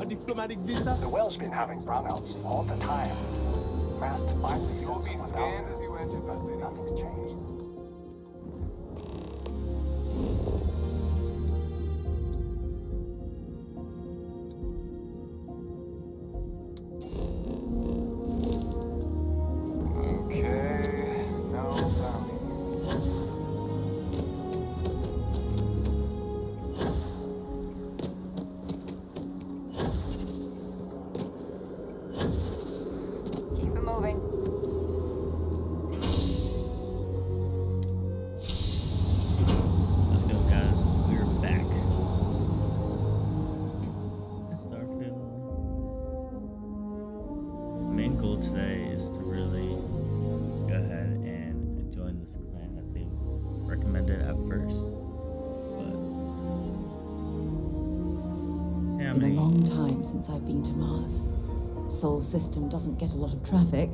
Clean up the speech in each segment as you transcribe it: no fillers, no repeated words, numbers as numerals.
Diplomatic visa? The well's been having brownouts all the time. Fast finally You will be sent someone scanned out, as you enter the but city. nothing's changed. Okay, no bounty. Keep it moving. Let's go, guys. We're back. It's Starfield. The main goal today is to really go ahead and join this clan that they recommended at first. But see how Been a many. long time since I've been to Mars. Sol system doesn't get a lot of traffic.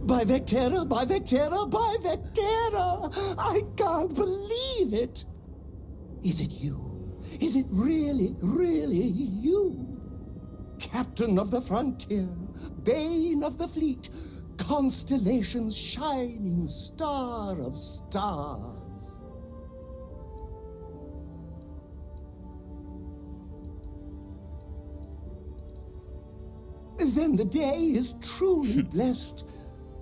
By Vectera, by Vectera, by Vectera! I can't believe it! Is it you? Is it really, really you? Captain of the frontier, bane of the fleet, constellation's shining star of stars. Then the day is truly blessed.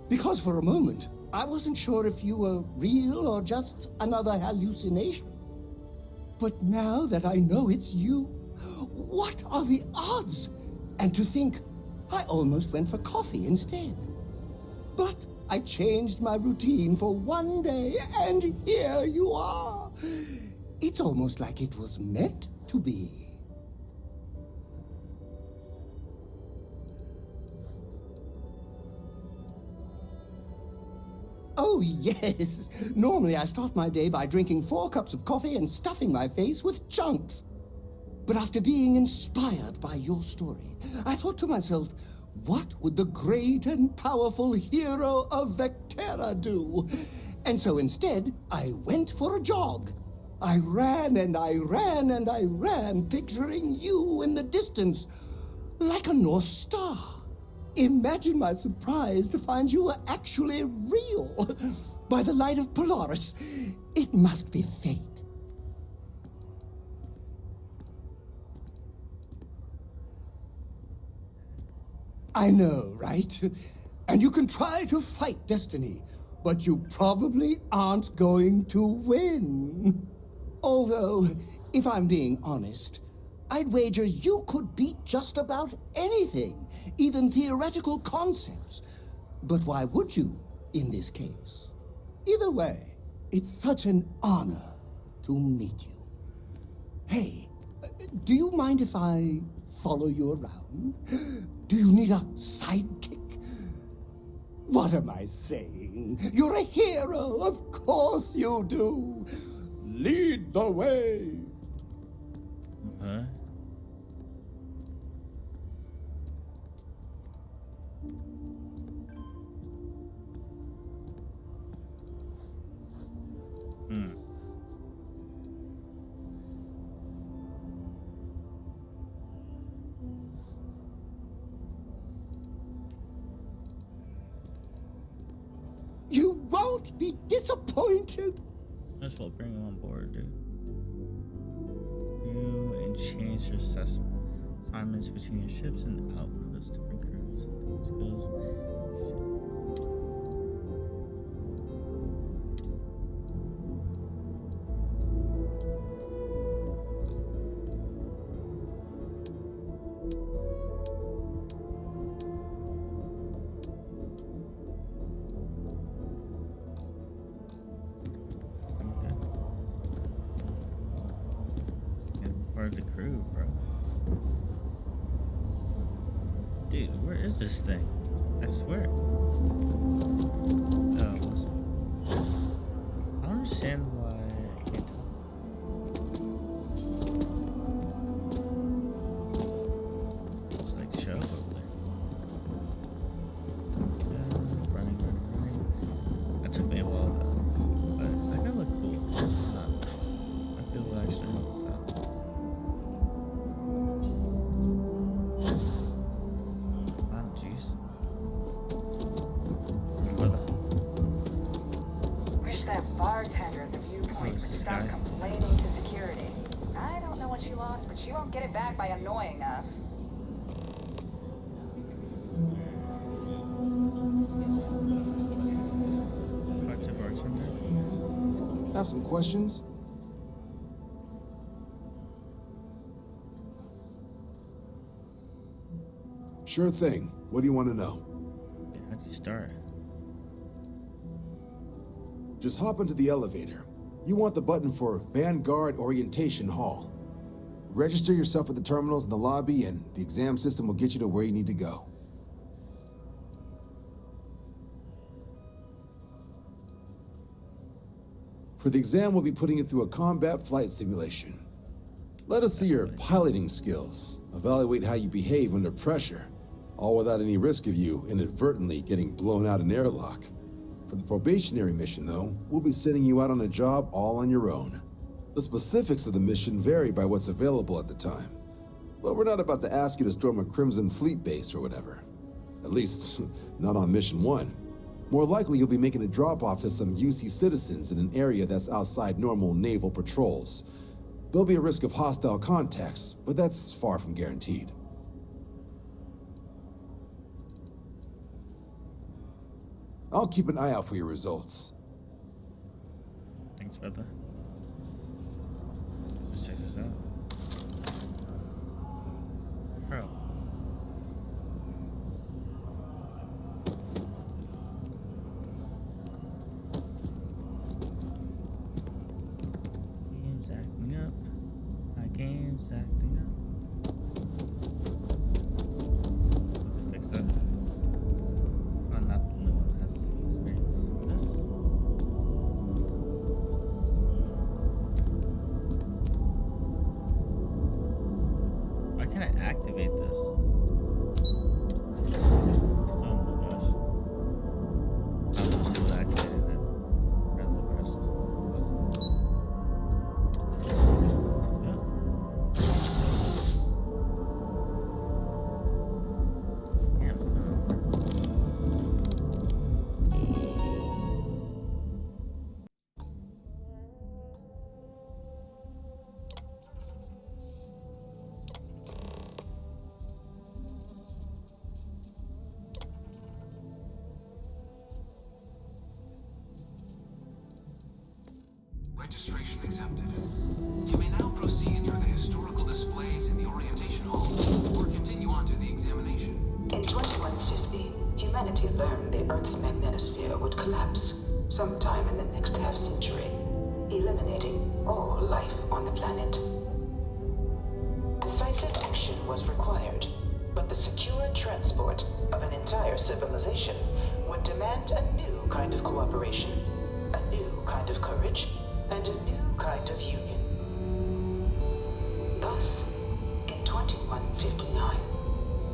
Because for a moment, I wasn't sure if you were real or just another hallucination. But now that I know it's you, what are the odds? And to think, I almost went for coffee instead. But I changed my routine for one day, and here you are. It's almost like it was meant to be. Oh, yes. Normally I start my day by drinking 4 cups of coffee and stuffing my face with chunks. But after being inspired by your story, I thought to myself, what would the great and powerful hero of Vectera do? And so instead, I went for a jog. I ran and I ran and I ran, picturing you in the distance, like a North Star. Imagine my surprise to find you were actually real. By the light of Polaris, it must be fate. I know, right? And you can try to fight destiny, but you probably aren't going to win. Although, if I'm being honest, I'd wager you could beat just about anything, even theoretical concepts. But why would you, in this case? Either way, it's such an honor to meet you. Hey, do you mind if I follow you around? Do you need a sidekick? What am I saying? You're a hero, of course you do. Lead the way. Huh? You won't be disappointed. Might as well bring him on board, dude. You and change your assignments between your ships and outposts, different crews, and skills. Part of the crew, bro. Dude, where is this thing? I swear. Oh, must be. I don't understand why I can't tell. It's like show over there. Running. That took me a while, but that guy looked cool. I feel will actually help us out. Wish that bartender at the viewpoint would stop complaining to security. I don't know what she lost, but she won't get it back by annoying us. Talk to bartender. Have some questions? Sure thing. What do you want to know? How'd you start? Just hop into the elevator. You want the button for Vanguard Orientation Hall. Register yourself at the terminals in the lobby, and the exam system will get you to where you need to go. For the exam, we'll be putting you through a combat flight simulation. Let us see your piloting skills, evaluate how you behave under pressure, all without any risk of you inadvertently getting blown out an airlock. For the probationary mission, though, we'll be sending you out on a job all on your own. The specifics of the mission vary by what's available at the time. But we're not about to ask you to storm a Crimson Fleet base or whatever. At least, not on Mission 1. More likely, you'll be making a drop-off to some UC citizens in an area that's outside normal naval patrols. There'll be a risk of hostile contacts, but that's far from guaranteed. I'll keep an eye out for your results. Thanks, brother. Let's check this out. Bro. Game's acting up. My game's acting up. Fix that. Oh, not the new one has experience with this. Why can't I activate this? Oh my gosh. I wish it would activate it. Registration accepted. You may now proceed through the historical displays in the orientation hall, or continue on to the examination. In 2150, humanity learned the Earth's magnetosphere would collapse sometime in the next half-century, eliminating all life on the planet. Decisive action was required, but the secure transport of an entire civilization would demand a new kind of cooperation, a new kind of courage, and a new kind of union. Thus, in 2159,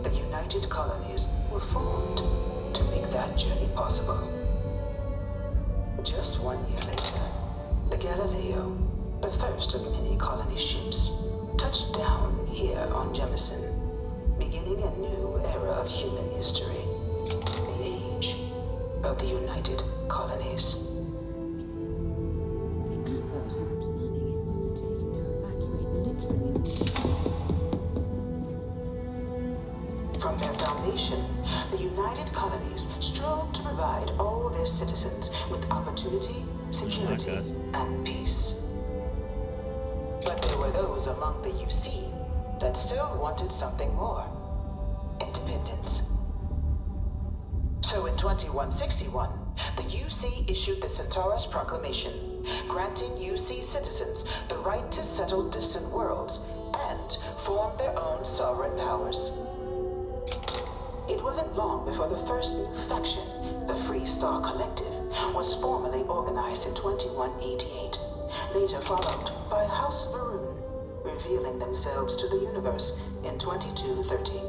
the United Colonies were formed to make that journey possible. Just 1 year later, the Galileo, the first of many colony ships, touched down here on Jemison, beginning a new era of human history, the age of the United Colonies. The effort and planning it must have taken to evacuate literally From their foundation, the United Colonies strove to provide all their citizens with opportunity, security, and peace. But there were those among the UC that still wanted something more: independence. So in 2161, the UC issued the Centaurus Proclamation, granting UC citizens the right to settle distant worlds and form their own sovereign powers. It wasn't long before the first new faction, the Free Star Collective, was formally organized in 2188, later followed by House Varun, revealing themselves to the universe in 2230.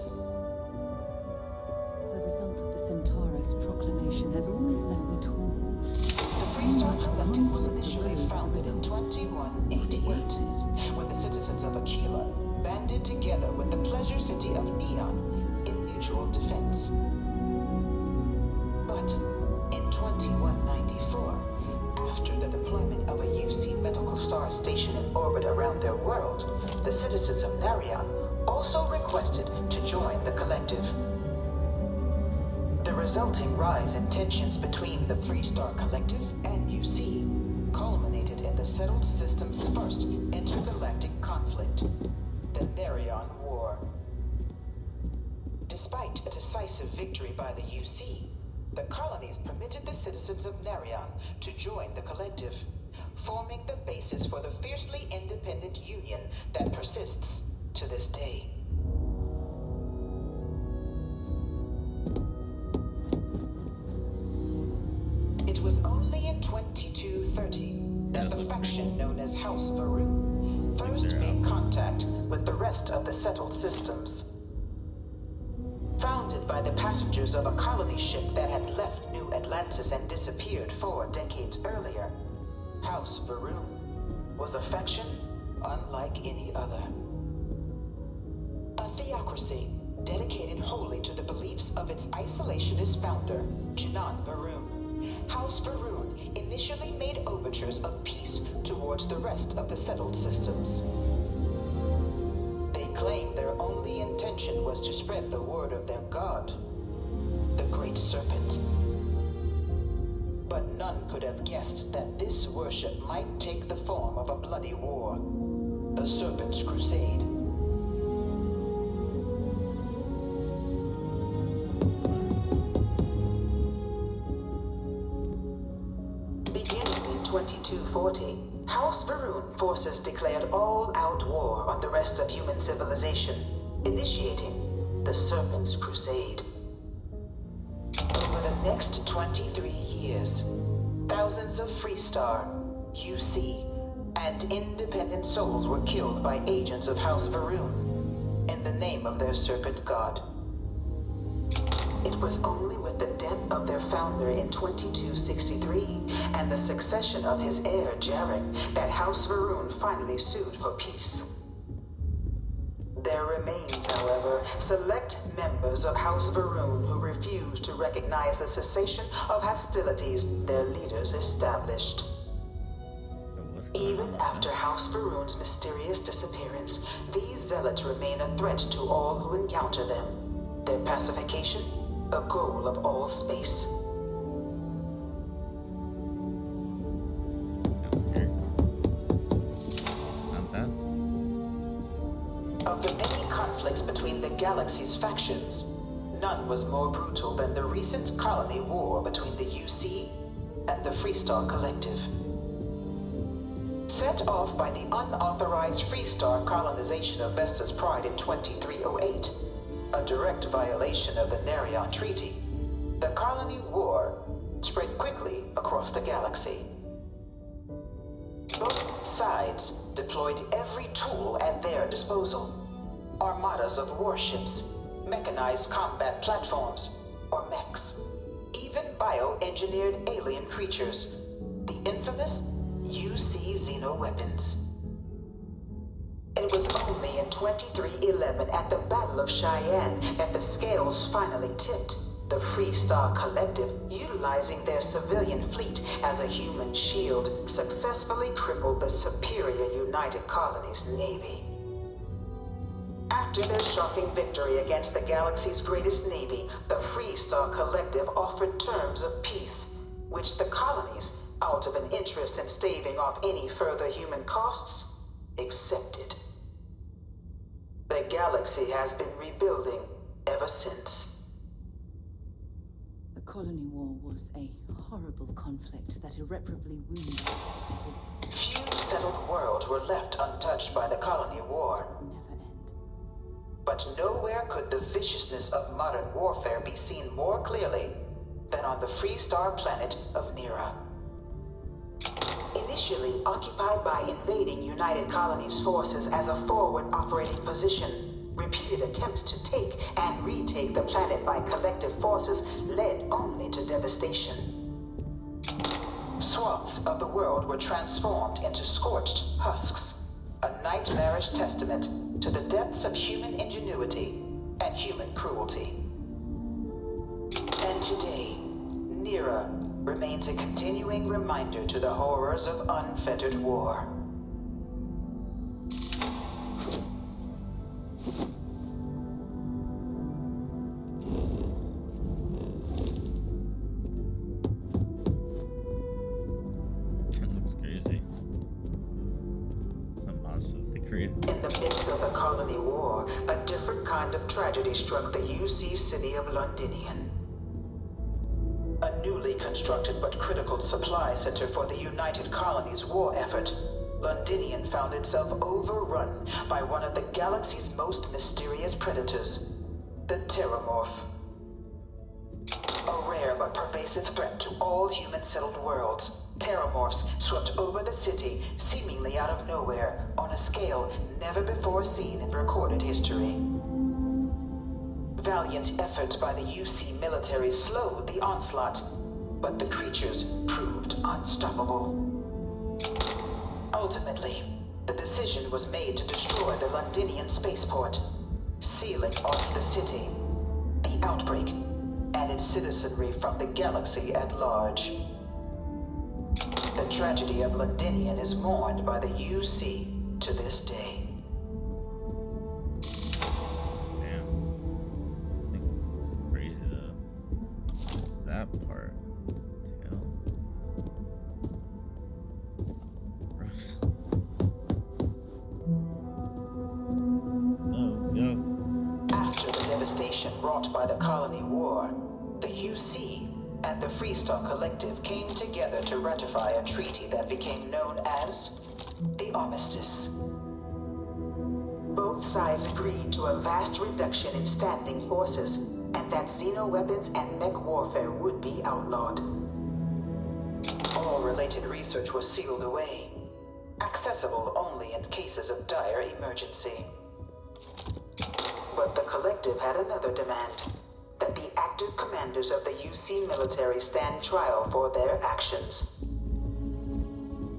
the result of the Centaurus proclamation has always left me torn. The Free Star Collective was Conflict initially arose as a founded in result. Was it 2188, worth it? when the citizens of Aquila banded together with the pleasure city of Neon in mutual defense. But in 2194, after the deployment of a UC medical star station in orbit around their world, the citizens of Narion also requested to join the collective. The resulting rise in tensions between the Free Star Collective and UC culminated in the settled system's first intergalactic conflict, the Narion War. Despite a decisive victory by the UC, the colonies permitted the citizens of Narion to join the collective, forming the basis for the fiercely independent union that persists to this day. It was only in 2230 that the faction known as House Varun first made contact with the rest of the settled systems. Founded by the passengers of a colony ship that had left New Atlantis and disappeared 4 decades earlier, House Varun was a faction unlike any other. A theocracy dedicated wholly to the beliefs of its isolationist founder, Janan Varun. House Varun initially made overtures of peace towards the rest of the settled systems. They claimed their only intention was to spread the word of their god, the Great Serpent. But none could have guessed that this worship might take the form of a bloody war, the Serpent's Crusade. Beginning in 2240, House Varun forces declared all-out war on the rest of human civilization, initiating the Serpent's Crusade. Over the next 23 years, thousands of Free Star, UC, and independent souls were killed by agents of House Varun in the name of their serpent god. It was only with the death of their founder in 2263 and the succession of his heir, Jarek, that House Varun finally sued for peace. There remained, however, select members of House Varun who refused to recognize the cessation of hostilities their leaders established. Even after House Varun's mysterious disappearance, these zealots remain a threat to all who encounter them. Their pacification, a goal of all space. That was scary. the many conflicts between the galaxy's factions, none was more brutal than the recent colony war between the UC and the Freestar Collective. Set off by the unauthorized Freestar colonization of Vesta's Pride in 2308, a direct violation of the Nerion Treaty, the colony war spread quickly across the galaxy. Both sides deployed every tool at their disposal. Armadas of warships, mechanized combat platforms, or mechs, even bioengineered alien creatures, the infamous UC xenoweapons. It was only in 2311 at the Battle of Cheyenne that the scales finally tipped. The Freestar Collective, utilizing their civilian fleet as a human shield, successfully crippled the superior United Colonies Navy. After their shocking victory against the galaxy's greatest navy, the Freestar Collective offered terms of peace, which the colonies, out of an interest in staving off any further human costs, accepted. The galaxy has been rebuilding ever since. The colony war was a horrible conflict that irreparably wounded the civilians. Few settled worlds were left untouched by the colony war. Never end. But nowhere could the viciousness of modern warfare be seen more clearly than on the Freestar planet of Nera. Initially occupied by invading United Colonies forces as a forward operating position, repeated attempts to take and retake the planet by collective forces led only to devastation. Swaths of the world were transformed into scorched husks, a nightmarish testament to the depths of human ingenuity and human cruelty. And today, Nera remains a continuing reminder to the horrors of unfettered war. That looks crazy. It's a monster that they created. In the midst of the colony war, a different kind of tragedy struck the UC city of Londinian. A newly constructed but critical supply center for the United Colonies' war effort, Londinian found itself overrun by one of the galaxy's most mysterious predators, the Terramorph. A rare but pervasive threat to all human-settled worlds, Terramorphs swept over the city, seemingly out of nowhere, on a scale never before seen in recorded history. Valiant efforts by the UC military slowed the onslaught, but the creatures proved unstoppable. Ultimately, the decision was made to destroy the Londinian spaceport, sealing off the city, the outbreak, and its citizenry from the galaxy at large. The tragedy of Londinian is mourned by the UC to this day. Crazy though. What's that part? Tail. Gross. No. After the devastation wrought by the colony war, the UC and the Freestar Collective came together to ratify a treaty that became known as the Armistice. Both sides agreed to a vast reduction in standing forces, and that xenoweapons and mech warfare would be outlawed. All related research was sealed away, accessible only in cases of dire emergency. But the Collective had another demand, that the active commanders of the UC military stand trial for their actions.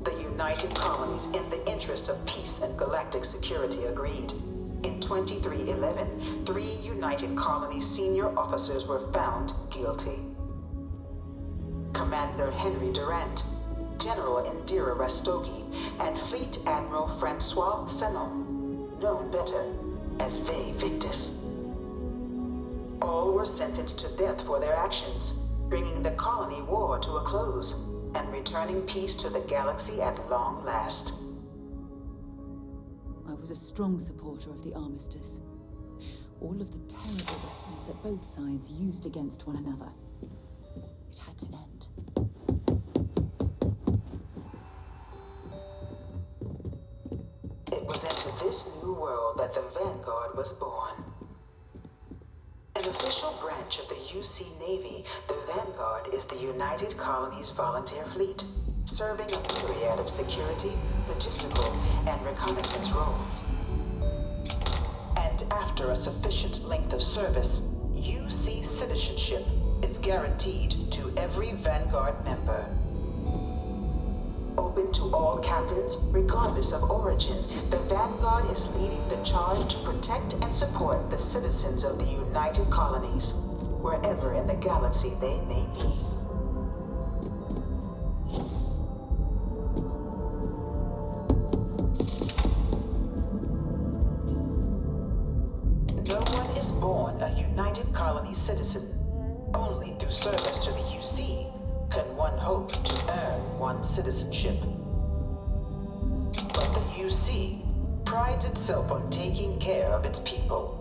The United Colonies, in the interest of peace and galactic security, agreed. In 2311, 3 United Colonies senior officers were found guilty. Commander Henry Durant, General Indira Rastogi, and Fleet Admiral Francois Sanon, known better as Ve Victus. All were sentenced to death for their actions, bringing the colony war to a close and returning peace to the galaxy at long last. I was a strong supporter of the armistice. All of the terrible weapons that both sides used against one another. It had to end. It was into this new world that the Vanguard was born. An official branch of the UC Navy, the Vanguard is the United Colonies Volunteer Fleet, serving a myriad of security, logistical, and reconnaissance roles. And after a sufficient length of service, UC citizenship is guaranteed to every Vanguard member. Open to all captains, regardless of origin, the Vanguard is leading the charge to protect and support the citizens of the United Colonies, wherever in the galaxy they may be. No one is born a United Colony citizen. Only through service to the UC can one hope to earn one's citizenship. But the UC prides itself on taking care of its people.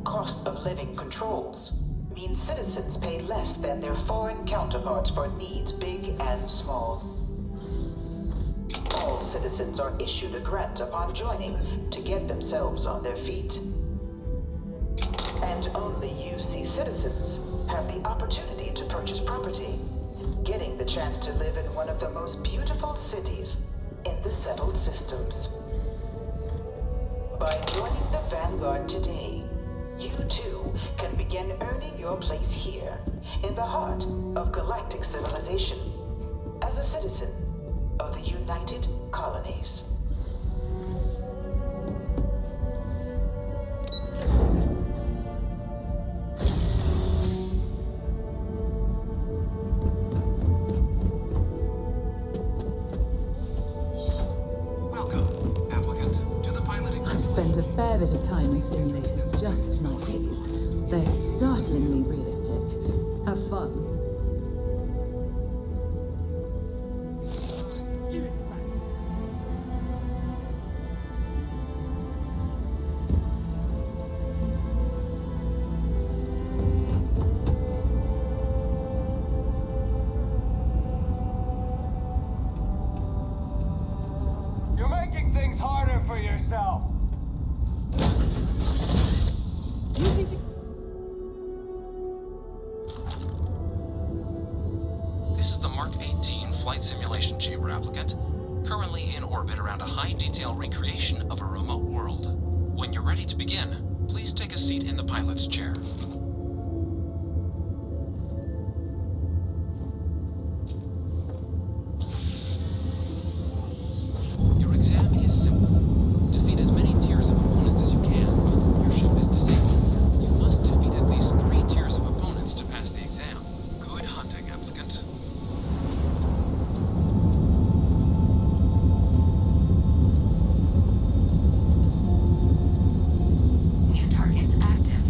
Cost of living controls mean citizens pay less than their foreign counterparts for needs big and small. All citizens are issued a grant upon joining to get themselves on their feet. And only UC citizens have the opportunity to purchase property, getting the chance to live in one of the most beautiful cities in the settled systems. By joining the Vanguard today, you too can begin earning your place here, in the heart of galactic civilization, as a citizen of the United Colonies. Welcome, applicant, to the piloting. I've spent a fair bit of time in simulators just like these. They're startlingly realistic. Have fun. Give it back. You're making things harder for yourself. This is the Mark 18 Flight Simulation Chamber, applicant. Currently in orbit around a high-detail recreation of a remote world. When you're ready to begin, please take a seat in the pilot's chair. Your exam is simple. Defeat as many tiers of opponents as you can before your ship is disabled. You must defeat at least 3 tiers of opponents to pass the exam. Good hunting, applicant. New targets active.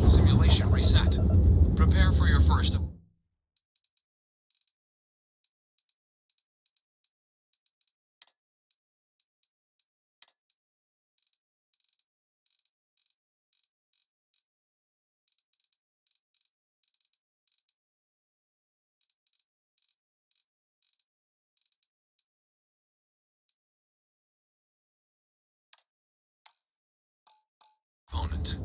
Simulation reset. Prepare for your first... opponent.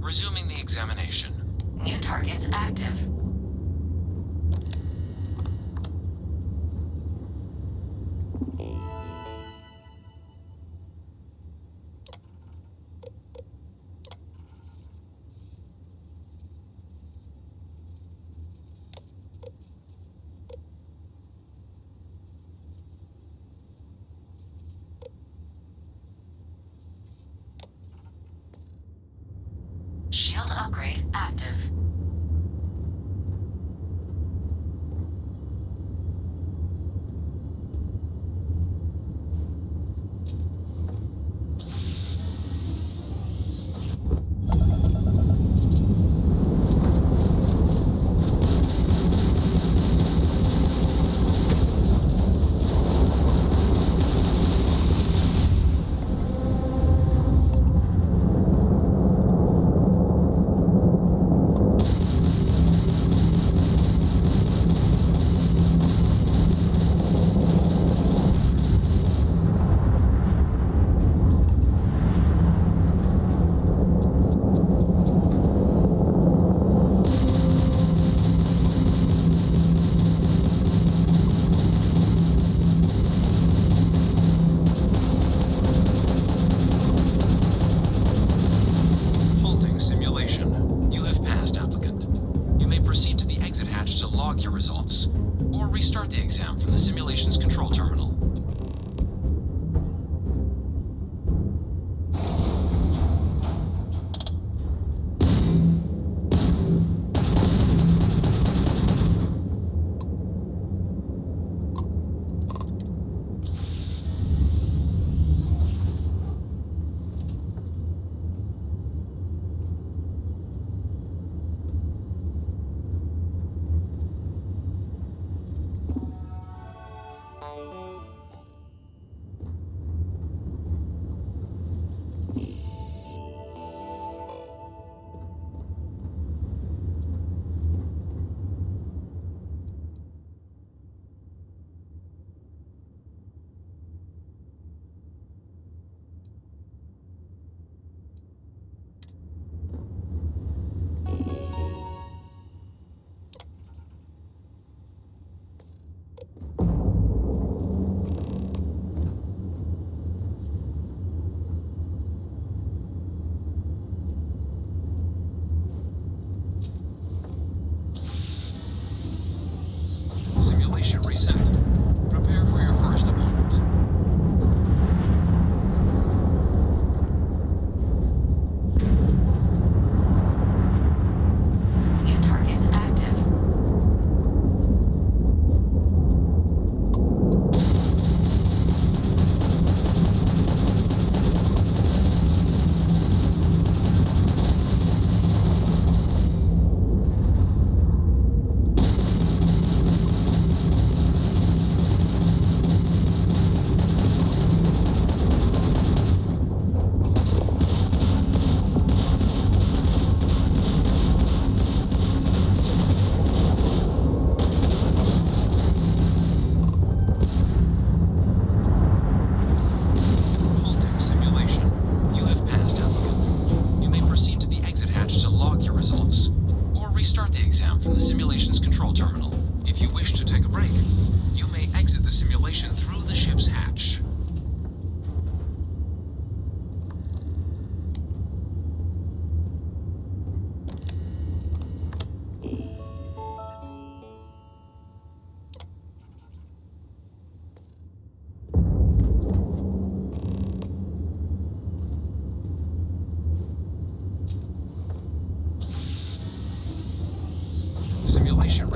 Resuming the examination. New targets active. Shield upgrade active.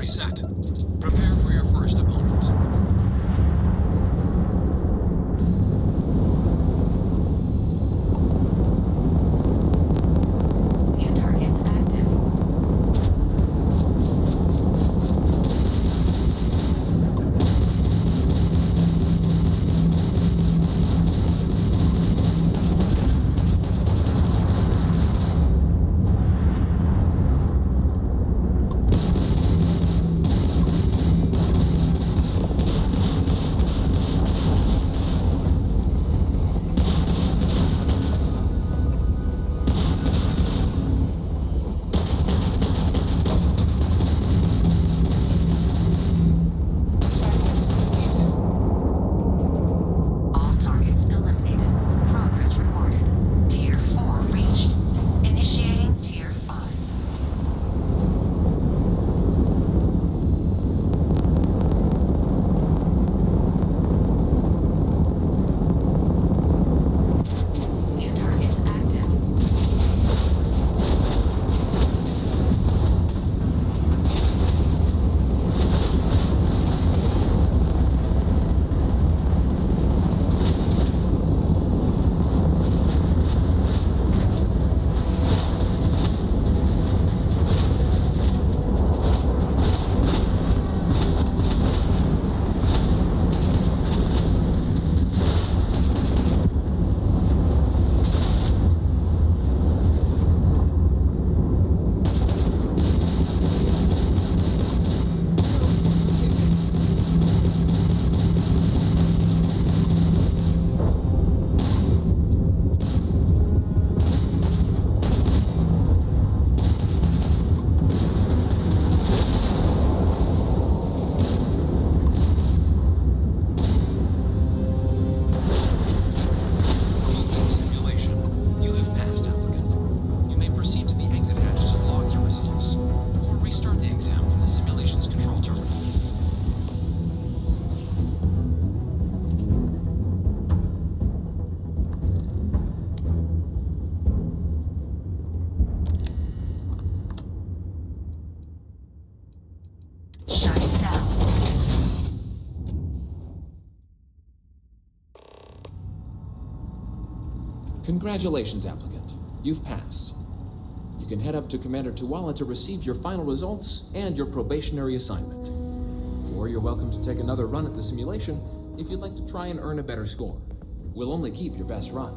Inventory set. Prepare for your first opponent. New targets active. All targets eliminated. Progress recorded. Tier 4 reached. Initiating Tier 5. New targets active. Simulation. You have passed, applicant. You may proceed to the exit hatch to log your results, or restart the exam from the simulation's control terminal. Shutting down. Congratulations, applicant. You've passed. You can head up to Commander Tuala to receive your final results and your probationary assignment. Or you're welcome to take another run at the simulation if you'd like to try and earn a better score. We'll only keep your best run.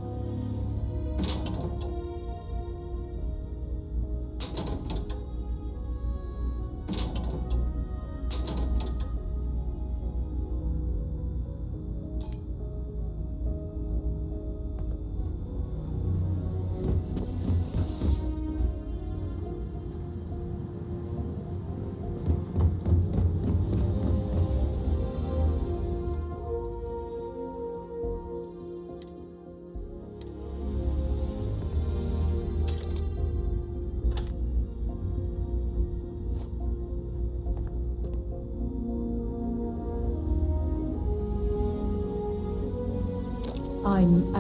I'm,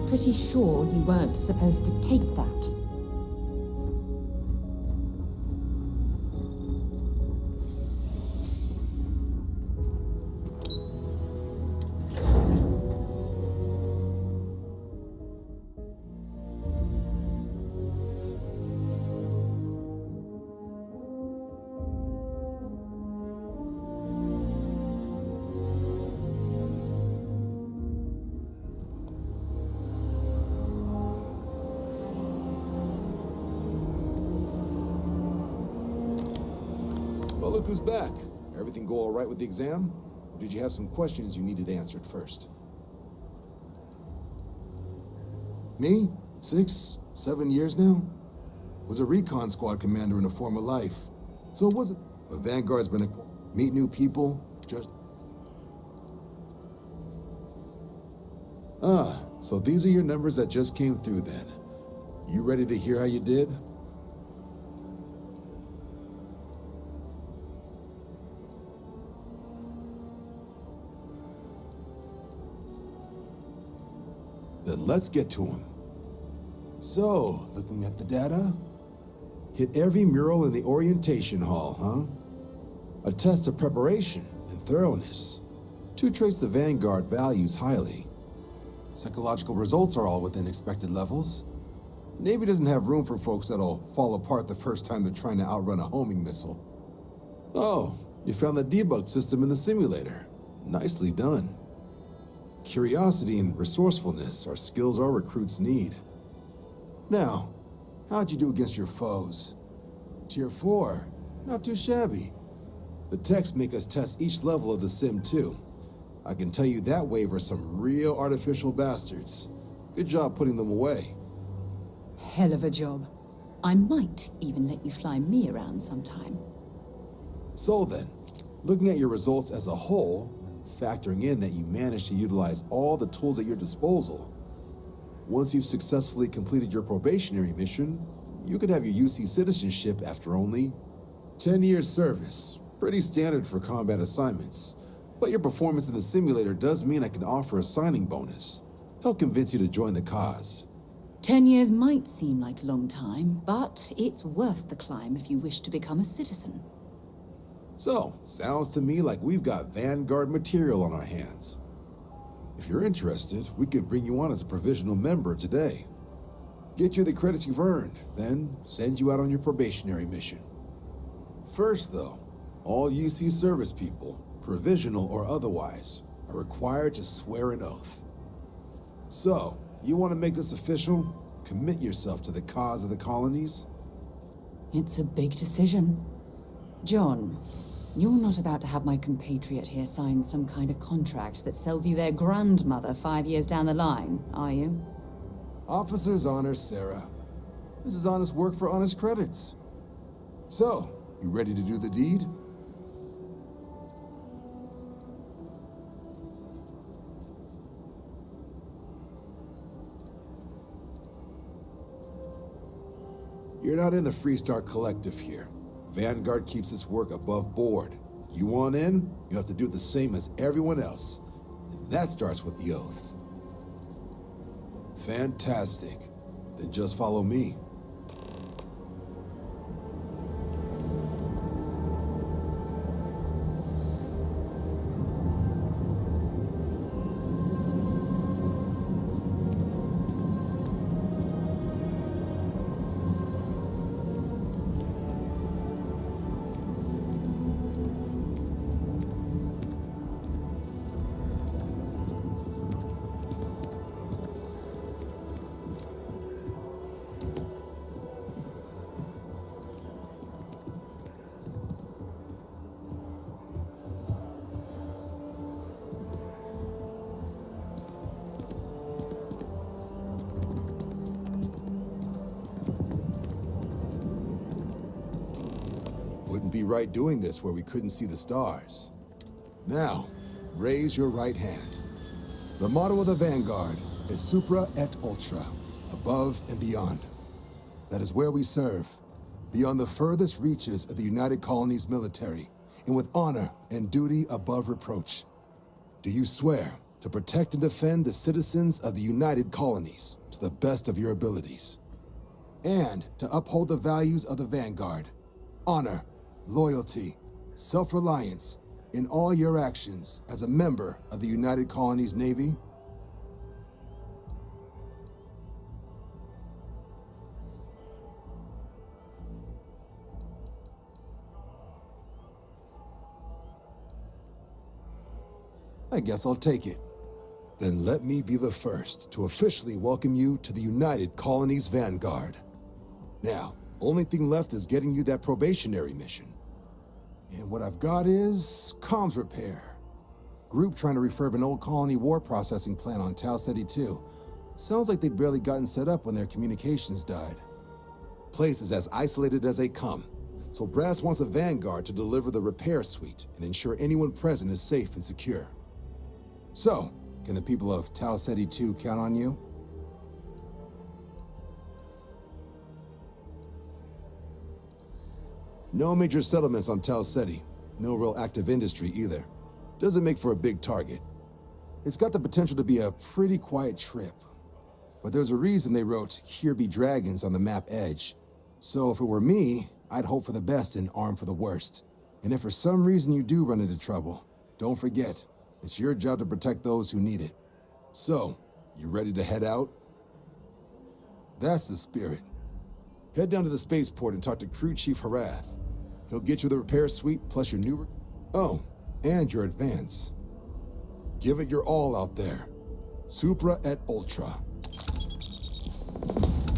pretty sure you weren't supposed to take that. Well, look who's back. Everything go all right with the exam? Or did you have some questions you needed answered first? Me? 6, 7 years now? Was a recon squad commander in a former life. So it wasn't. But Vanguard's been a meet new people, just... Ah, so these are your numbers that just came through then. You ready to hear how you did? Then let's get to them. So, looking at the data, hit every mural in the orientation hall, huh? A test of preparation and thoroughness. Two traits the Vanguard values highly. Psychological results are all within expected levels. Navy doesn't have room for folks that'll fall apart the first time they're trying to outrun a homing missile. Oh, you found the debug system in the simulator. Nicely done. Curiosity and resourcefulness are skills our recruits need. Now, how'd you do against your foes? Tier 4, not too shabby. The techs make us test each level of the sim too. I can tell you that wave are some real artificial bastards. Good job putting them away. Hell of a job. I might even let you fly me around sometime. So then, looking at your results as a whole, and factoring in that you managed to utilize all the tools at your disposal, once you've successfully completed your probationary mission, you could have your UC citizenship after only 10 years service. Pretty standard for combat assignments. But your performance in the simulator does mean I can offer a signing bonus. Help convince you to join the cause. 10 years might seem like a long time, but it's worth the climb if you wish to become a citizen. So, sounds to me like we've got Vanguard material on our hands. If you're interested, we could bring you on as a provisional member today. Get you the credits you've earned, then send you out on your probationary mission. First though, all UC service people, provisional or otherwise, are required to swear an oath. So, you want to make this official? Commit yourself to the cause of the colonies? It's a big decision. John, you're not about to have my compatriot here sign some kind of contract that sells you their grandmother 5 years down the line, are you? Officer's honor, Sarah. This is honest work for honest credits. So, you ready to do the deed? You're not in the Freestar Collective here. Vanguard keeps its work above board. You want in, you have to do the same as everyone else. And that starts with the oath. Fantastic. Then just follow me. Wouldn't be right doing this where we couldn't see the stars. Now, raise your right hand. The motto of the Vanguard is Supra et Ultra, above and beyond. That is where we serve, beyond the furthest reaches of the United Colonies military, and with honor and duty above reproach. Do you swear to protect and defend the citizens of the United Colonies to the best of your abilities, and to uphold the values of the Vanguard, honor, loyalty, self-reliance in all your actions as a member of the United Colonies Navy? I guess I'll take it. Then let me be the first to officially welcome you to the United Colonies Vanguard. Now, only thing left is getting you that probationary mission. And what I've got is comms repair. Group trying to refurb an old colony war processing plant on Tau Ceti 2. Sounds like they'd barely gotten set up when their communications died. Place is as isolated as they come, so Brass wants a Vanguard to deliver the repair suite and ensure anyone present is safe and secure. So, can the people of Tau Ceti 2 count on you? No major settlements on Tau Ceti. No real active industry either. Doesn't make for a big target. It's got the potential to be a pretty quiet trip. But there's a reason they wrote, "Here be dragons" on the map edge. So if it were me, I'd hope for the best and arm for the worst. And if for some reason you do run into trouble, don't forget, it's your job to protect those who need it. So, you ready to head out? That's the spirit. Head down to the spaceport and talk to Crew Chief Harath. He'll get you the repair suite plus your new... Oh, and your advance. Give it your all out there. Supra et Ultra.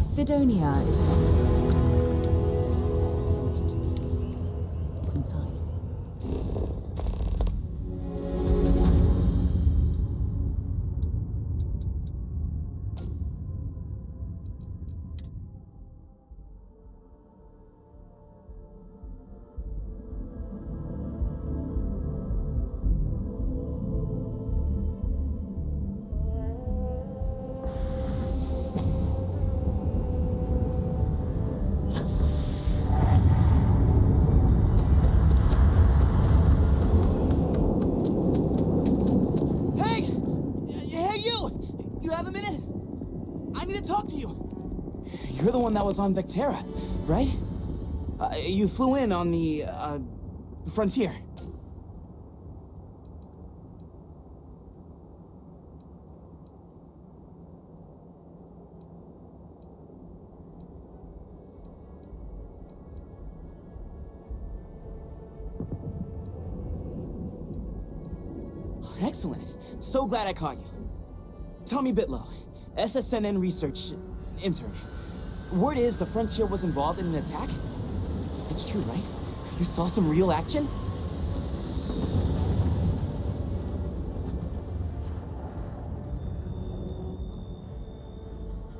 Sidonia is a district. Attempt to be concise. You're the one that was on Vectera, right? You flew in on the, Frontier. Excellent. So glad I caught you. Tommy Bitlow, SSNN research intern. Word is the Frontier was involved in an attack? It's true, right? You saw some real action?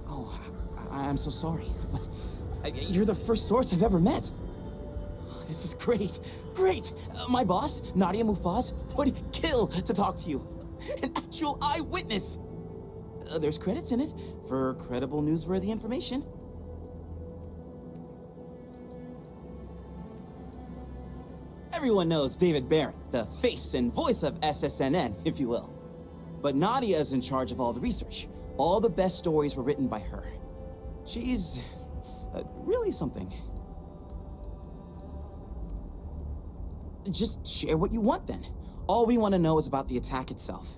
Oh, I'm so sorry, but you're the first source I've ever met. This is great. Great! My boss, Nadia Mufaz, would kill to talk to you. An actual eyewitness! There's credits in it for credible, newsworthy information. Everyone knows David Barron, the face and voice of SSNN, if you will. But Nadia is in charge of all the research. All the best stories were written by her. She's really something. Just share what you want then. All we want to know is about the attack itself.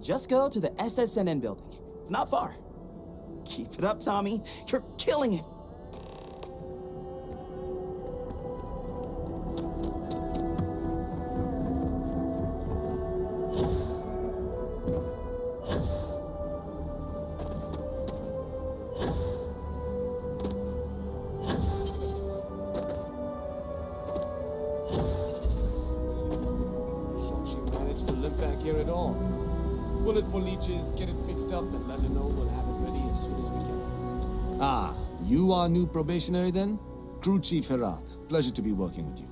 Just go to the SSNN building. It's not far. Keep it up, Tommy. You're killing it. She managed to live back here at all. Bullet for leeches, get it fixed up, and let her know we'll have it ready as soon as we can. Ah, you are new probationary then? Crew Chief Herat, pleasure to be working with you.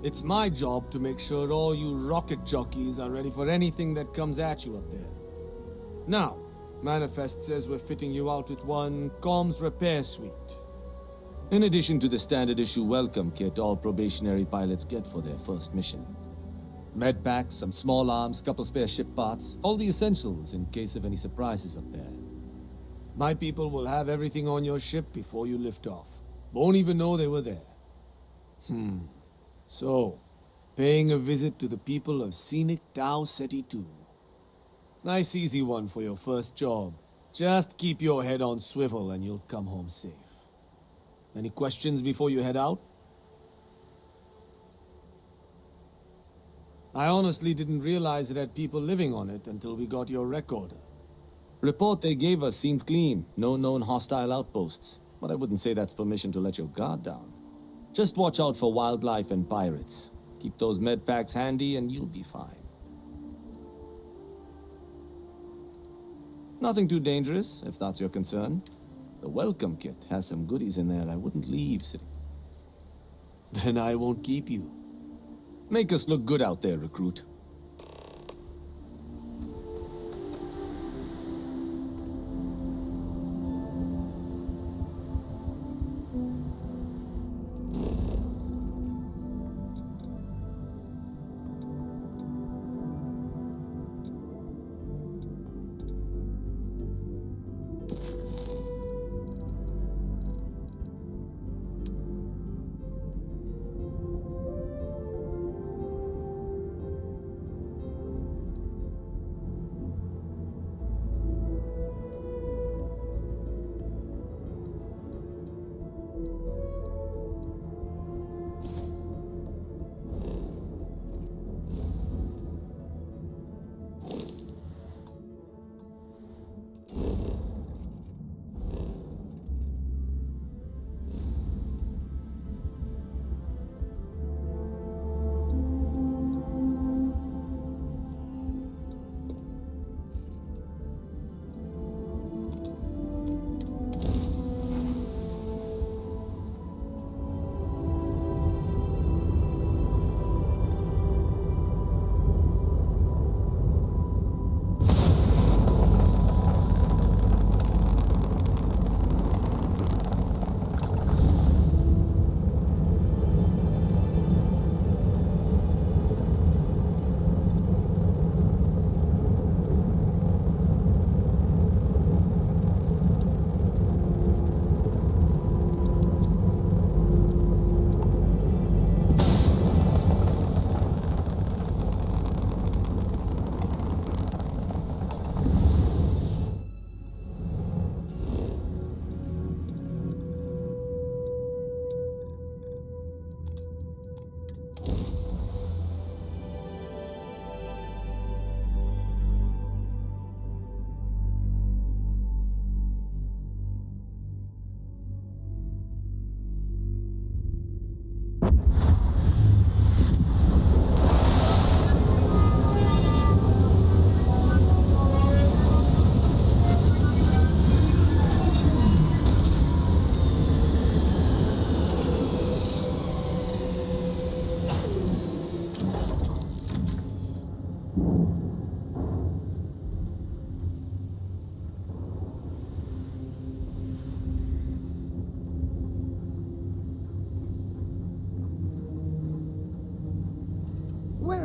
It's my job to make sure all you rocket jockeys are ready for anything that comes at you up there. Now, Manifest says we're fitting you out with one comms repair suite. In addition to the standard issue welcome kit all probationary pilots get for their first mission. Medpacks, some small arms, couple spare ship parts, all the essentials in case of any surprises up there. My people will have everything on your ship before you lift off. Won't even know they were there. So, paying a visit to the people of scenic Tau Ceti 2. Nice easy one for your first job. Just keep your head on swivel and you'll come home safe. Any questions before you head out? I honestly didn't realize it had people living on it until we got your recorder. Report they gave us seemed clean. No known hostile outposts. But I wouldn't say that's permission to let your guard down. Just watch out for wildlife and pirates. Keep those medpacks handy and you'll be fine. Nothing too dangerous, if that's your concern. The welcome kit has some goodies in there I wouldn't leave sitting. Then I won't keep you. Make us look good out there, recruit.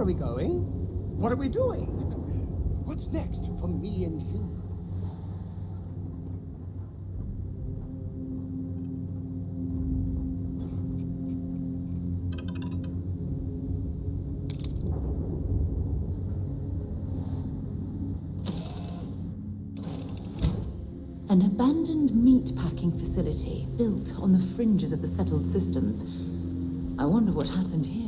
are we going? What are we doing? What's next for me and you? An abandoned meat-packing facility built on the fringes of the settled systems. I wonder what happened here.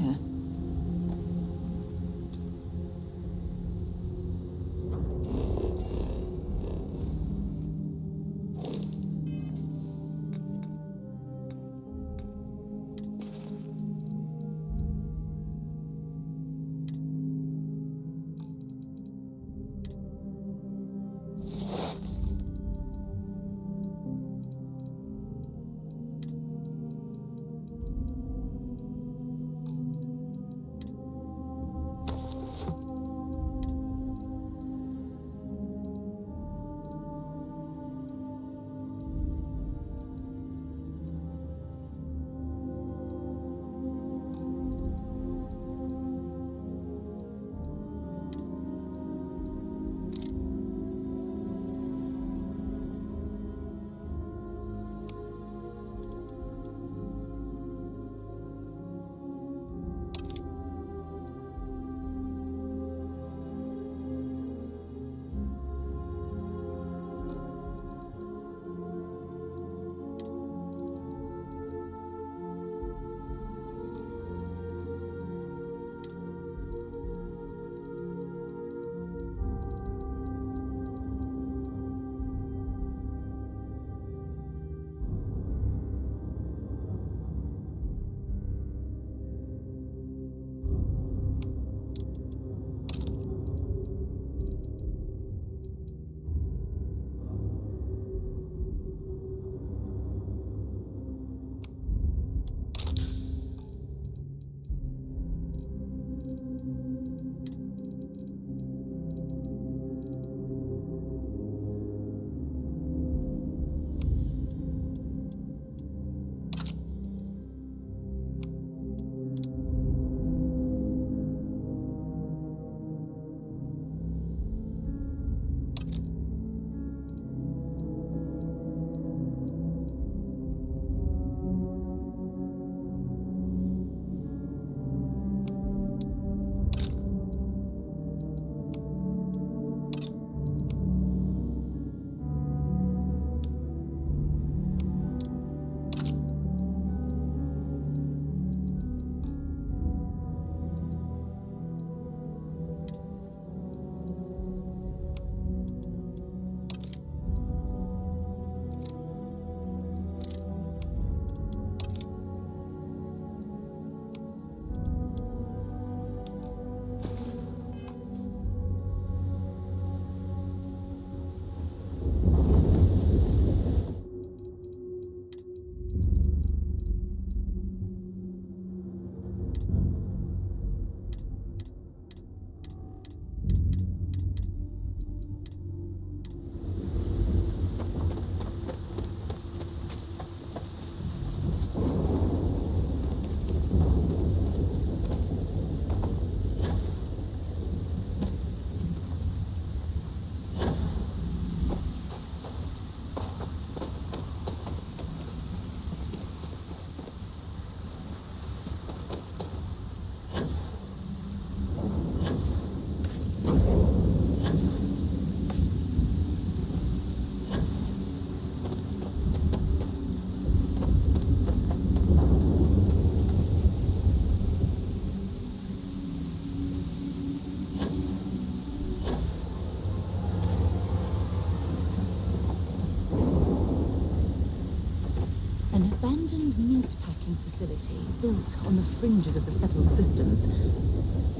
abandoned meat-packing facility built on the fringes of the settled systems.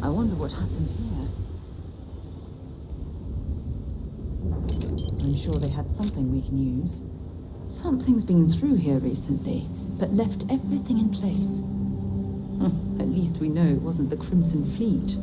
I wonder what happened here. I'm sure they had something we can use. Something's been through here recently, but left everything in place. At least we know it wasn't the Crimson Fleet.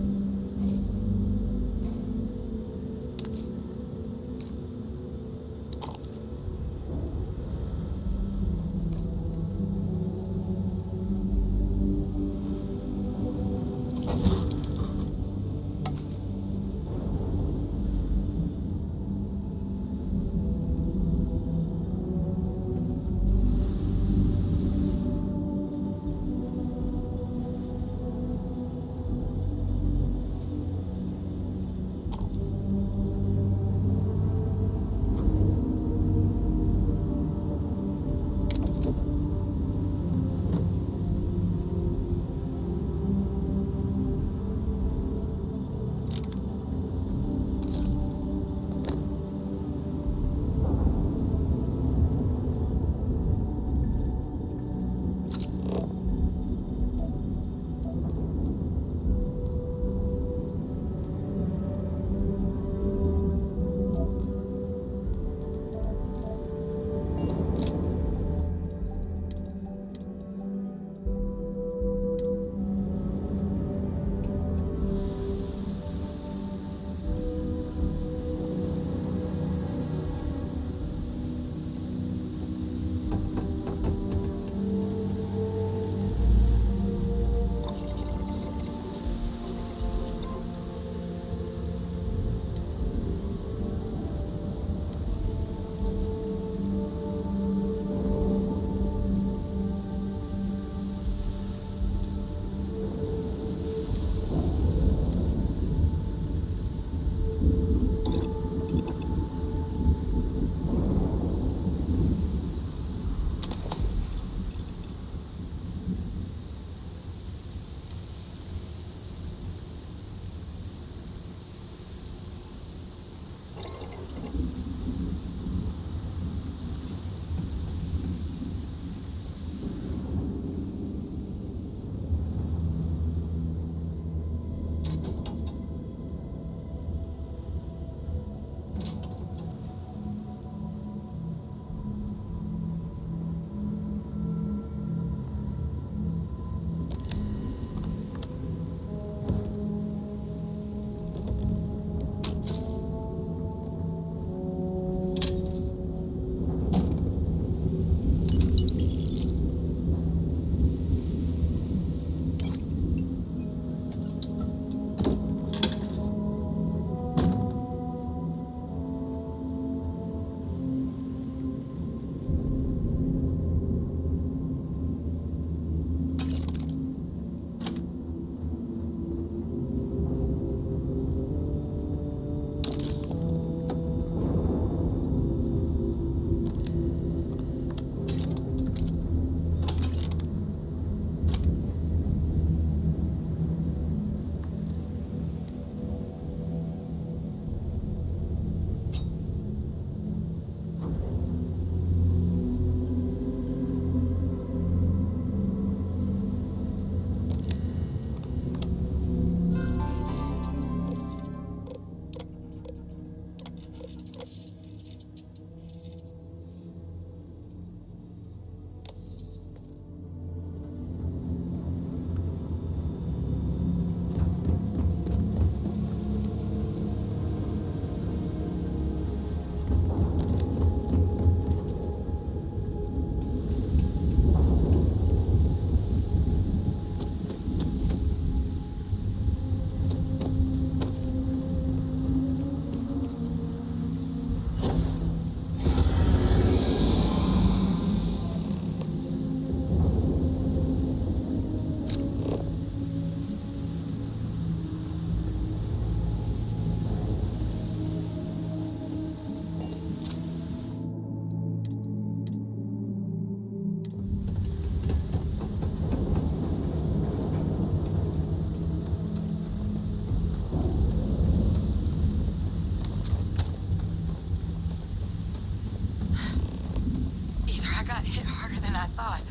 got hit harder than I thought,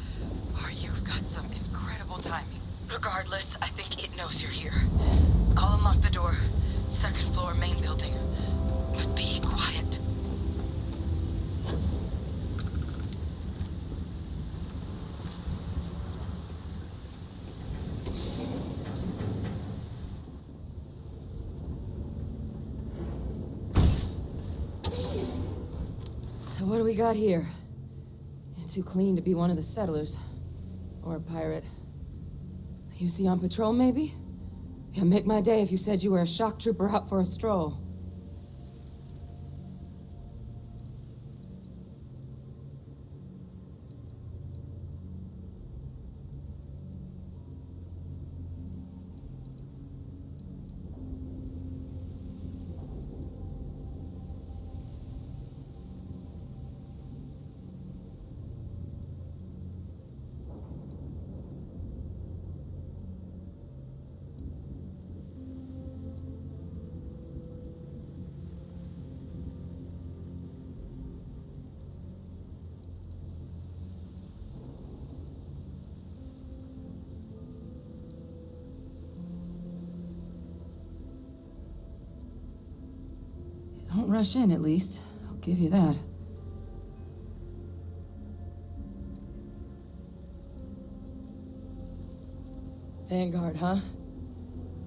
or you've got some incredible timing. Regardless, I think it knows you're here. I'll unlock the door. Second floor, main building. But be quiet. So what do we got here? Too clean to be one of the settlers. Or a pirate. You see on patrol, maybe? Yeah, make my day if you said you were a shock trooper out for a stroll. Don't rush in, at least. I'll give you that. Vanguard, huh?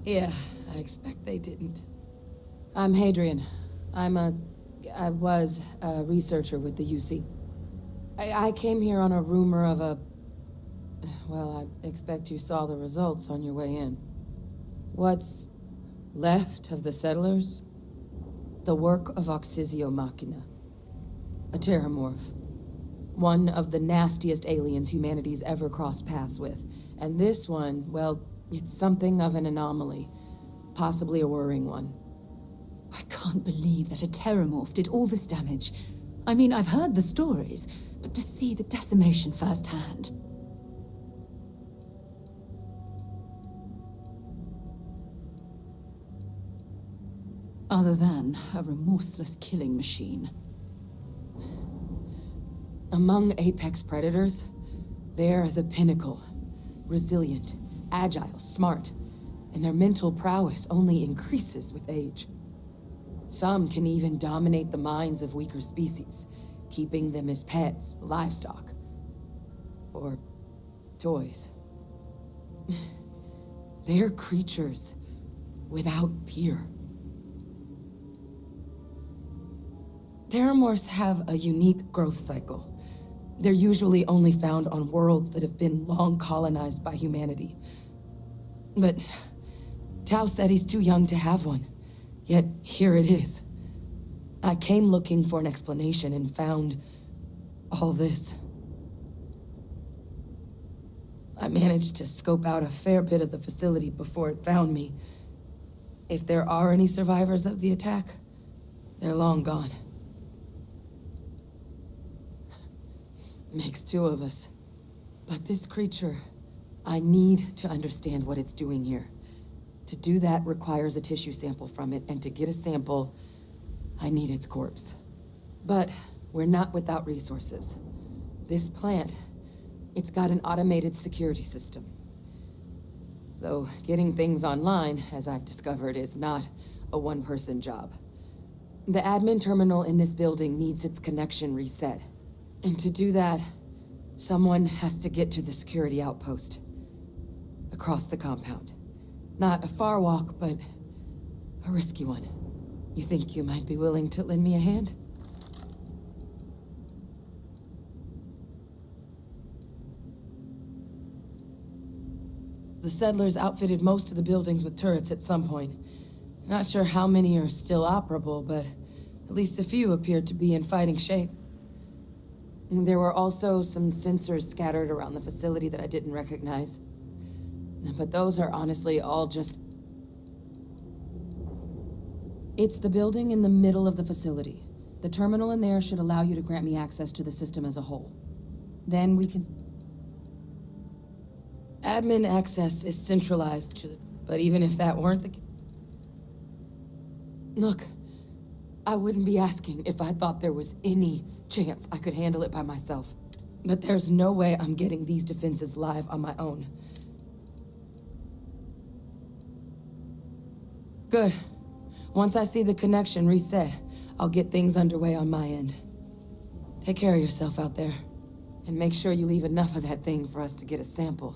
Yeah, I expect they didn't. I'm Hadrian. I was a researcher with the UC. I came here on a rumor of a... Well, I expect you saw the results on your way in. What's left of the settlers? The work of Oxysio Machina. A terramorph. One of the nastiest aliens humanity's ever crossed paths with. And this one, well, it's something of an anomaly. Possibly a worrying one. I can't believe that a terramorph did all this damage. I mean, I've heard the stories, but to see the decimation firsthand. Other than a remorseless killing machine. Among apex predators, they're the pinnacle. Resilient, agile, smart, and their mental prowess only increases with age. Some can even dominate the minds of weaker species, keeping them as pets, livestock, or toys. They're creatures without peer. Terramorphs have a unique growth cycle. They're usually only found on worlds that have been long colonized by humanity. But Tau said he's too young to have one. Yet here it is. I came looking for an explanation and found all this. I managed to scope out a fair bit of the facility before it found me. If there are any survivors of the attack, they're long gone. Makes two of us. But this creature, I need to understand what it's doing here. To do that requires a tissue sample from it, and to get a sample, I need its corpse. But we're not without resources. This plant, it's got an automated security system. Though getting things online, as I've discovered, is not a one-person job. The admin terminal in this building needs its connection reset. And to do that, someone has to get to the security outpost. Across the compound. Not a far walk, but a risky one. You think you might be willing to lend me a hand? The settlers outfitted most of the buildings with turrets at some point. Not sure how many are still operable, but at least a few appeared to be in fighting shape. There were also some sensors scattered around the facility that I didn't recognize. But those are honestly all just... It's the building in the middle of the facility. The terminal in there should allow you to grant me access to the system as a whole. Then we can... Admin access is centralized to... But even if that weren't the... Look, I wouldn't be asking if I thought there was any chance I could handle it by myself. But there's no way I'm getting these defenses live on my own. Good. Once I see the connection reset, I'll get things underway on my end. Take care of yourself out there. And make sure you leave enough of that thing for us to get a sample.